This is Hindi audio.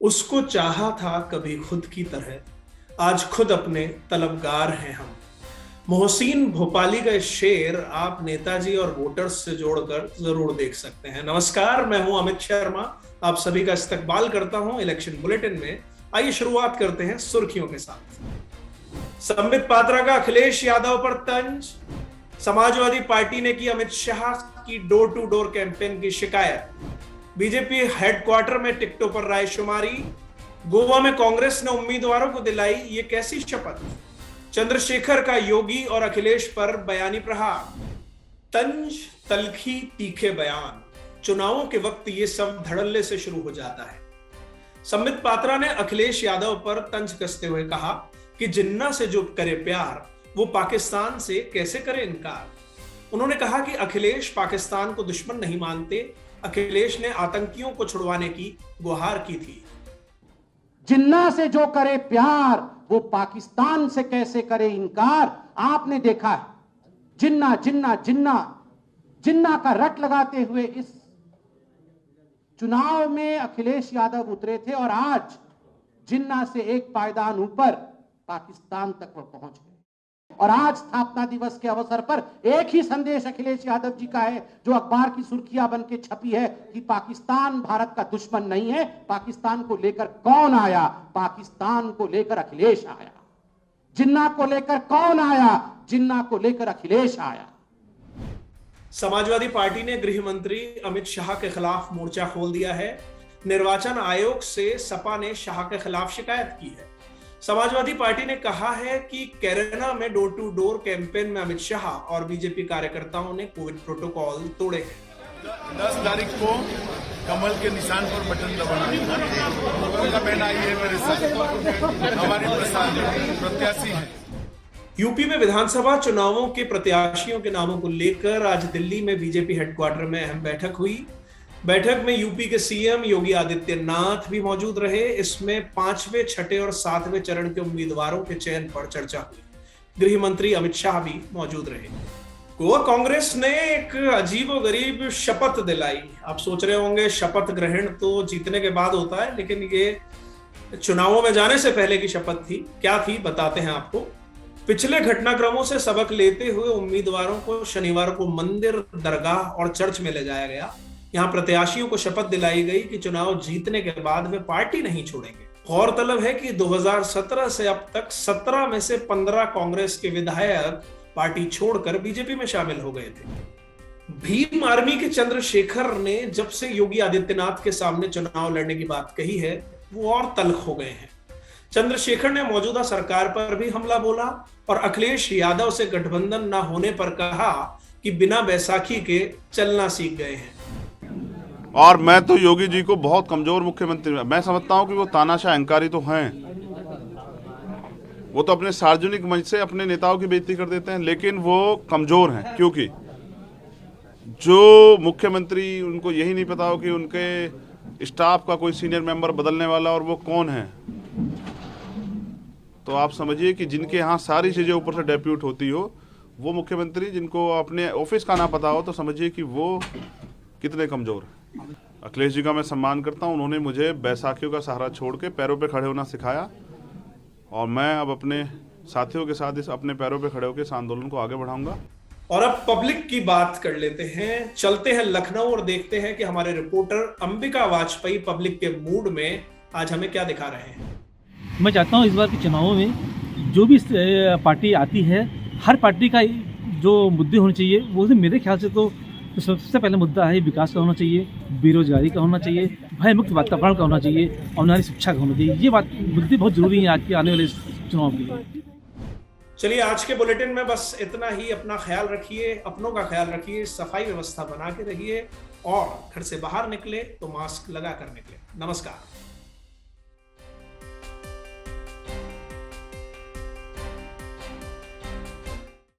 उसको चाहा था कभी खुद की तरह, आज खुद अपने तलबगार हैं हम। मोहसिन भोपाली का शेर आप नेताजी और वोटर्स से जोड़कर जरूर देख सकते हैं। नमस्कार, मैं हूं अमित शर्मा, आप सभी का इस्तकबाल करता हूं इलेक्शन बुलेटिन में। आइए शुरुआत करते हैं सुर्खियों के साथ। संबित पात्रा का अखिलेश यादव पर तंज, समाजवादी पार्टी ने की अमित शाह की डोर टू डोर कैंपेन की शिकायत, बीजेपी हेडक्वार्टर में टिकटों पर रायशुमारी, गोवा में कांग्रेस ने उम्मीदवारों को दिलाई ये कैसी शपथ, चंद्रशेखर का योगी और अखिलेश पर बयानी प्रहार, तंज तलखी तीखे बयान, चुनावों के वक्त ये सब धड़ल्ले से शुरू हो जाता है। संबित पात्रा ने अखिलेश यादव पर तंज कसते हुए कहा कि जिन्ना से जो करे प्यार वो पाकिस्तान से कैसे करे इनकार। उन्होंने कहा कि अखिलेश पाकिस्तान को दुश्मन नहीं मानते, अखिलेश ने आतंकियों को छुड़वाने की गुहार की थी। जिन्ना से जो करे प्यार वो पाकिस्तान से कैसे करे इनकार। आपने देखा है जिन्ना जिन्ना जिन्ना जिन्ना का रट लगाते हुए इस चुनाव में अखिलेश यादव उतरे थे और आज जिन्ना से एक पायदान ऊपर पाकिस्तान तक वो पहुंच गए। और आज स्थापना दिवस के अवसर पर एक ही संदेश अखिलेश यादव जी का है जो अखबार की सुर्खियां बन के छपी है कि पाकिस्तान भारत का दुश्मन नहीं है। पाकिस्तान को लेकर कौन आया? पाकिस्तान को लेकर अखिलेश आया। जिन्ना को लेकर कौन आया? जिन्ना को लेकर अखिलेश आया। समाजवादी पार्टी ने गृह मंत्री अमित शाह के खिलाफ मोर्चा खोल दिया है। निर्वाचन आयोग से सपा ने शाह के खिलाफ शिकायत की है। समाजवादी पार्टी ने कहा है कि कैराना में डोर टू डोर कैंपेन में अमित शाह और बीजेपी कार्यकर्ताओं ने कोविड प्रोटोकॉल तोड़े हैं। 10 तारीख को कमल के निशान पर बटन दबाना बहन आई है मेरे साथ, हमारी प्रत्याशी है। यूपी में विधानसभा चुनावों के प्रत्याशियों के नामों को लेकर आज दिल्ली में बीजेपी हेडक्वार्टर में अहम बैठक हुई। बैठक में यूपी के सीएम योगी आदित्यनाथ भी मौजूद रहे। इसमें 5वें, 6ठे और 7वें चरण के उम्मीदवारों के चयन पर चर्चा हुई। गृह मंत्री अमित शाह भी मौजूद रहे। गोवा कांग्रेस ने एक अजीबोगरीब शपथ दिलाई। आप सोच रहे होंगे शपथ ग्रहण तो जीतने के बाद होता है, लेकिन ये चुनावों में जाने से पहले की शपथ थी। क्या थी बताते हैं आपको। पिछले घटनाक्रमों से सबक लेते हुए उम्मीदवारों को शनिवार को मंदिर, दरगाह और चर्च में ले जाया गया। यहाँ प्रत्याशियों को शपथ दिलाई गई कि चुनाव जीतने के बाद वे पार्टी नहीं छोड़ेंगे। गौरतलब है कि 2017 से अब तक 17 में से 15 कांग्रेस के विधायक पार्टी छोड़कर बीजेपी में शामिल हो गए थे। भीम आर्मी के चंद्रशेखर ने जब से योगी आदित्यनाथ के सामने चुनाव लड़ने की बात कही है वो और तल्ख हो गए हैं। चंद्रशेखर ने मौजूदा सरकार पर भी हमला बोला और अखिलेश यादव से गठबंधन न होने पर कहा कि बिना बैसाखी के चलना सीख गए हैं। और मैं तो योगी जी को बहुत कमजोर मुख्यमंत्री मैं समझता हूं कि वो तानाशाह अहंकारी तो हैं। वो तो अपने सार्वजनिक मंच से अपने नेताओं की बेइज्जती कर देते हैं, लेकिन वो कमजोर हैं क्योंकि जो मुख्यमंत्री उनको यही नहीं पता हो कि उनके स्टाफ का कोई सीनियर मेंबर बदलने वाला और वो कौन है। तो आप समझिए कि जिनके यहाँ सारी चीजें ऊपर से डेप्यूट होती हो वो मुख्यमंत्री, जिनको अपने ऑफिस का ना पता हो, तो समझिए कि वो कितने कमजोर हैं। अखिलेश जी का मैं सम्मान करता हूं। उन्होंने मुझे बैसाखियों का सहारा छोड़ के पैरों पे खड़े होना सिखाया और मैं अब अपने साथियों के साथ इस अपने पैरों पे खड़े होकर इस आंदोलन को आगे बढ़ाऊंगा। और अब पब्लिक की बात कर लेते हैं। चलते हैं लखनऊ और देखते हैं कि हमारे रिपोर्टर अंबिका वाजपेयी पब्लिक के मूड में आज हमें क्या दिखा रहे हैं। मैं चाहता हूं इस बार के चुनावों में जो भी पार्टी आती है, हर पार्टी का जो मुद्दे होने चाहिए वो मेरे ख्याल से तो सबसे पहले मुद्दा है विकास का होना चाहिए, बेरोजगारी का होना चाहिए, भय मुक्त वातावरण का होना चाहिए और नारी शिक्षा का होना चाहिए। ये बात मुद्दे बहुत जरूरी है आज के आने वाले चुनाव के लिए। चलिए आज के बुलेटिन में बस इतना ही। अपना ख्याल रखिए, अपनों का ख्याल रखिए, सफाई व्यवस्था बना के रहिए और घर से बाहर निकले तो मास्क लगा कर निकले। नमस्कार।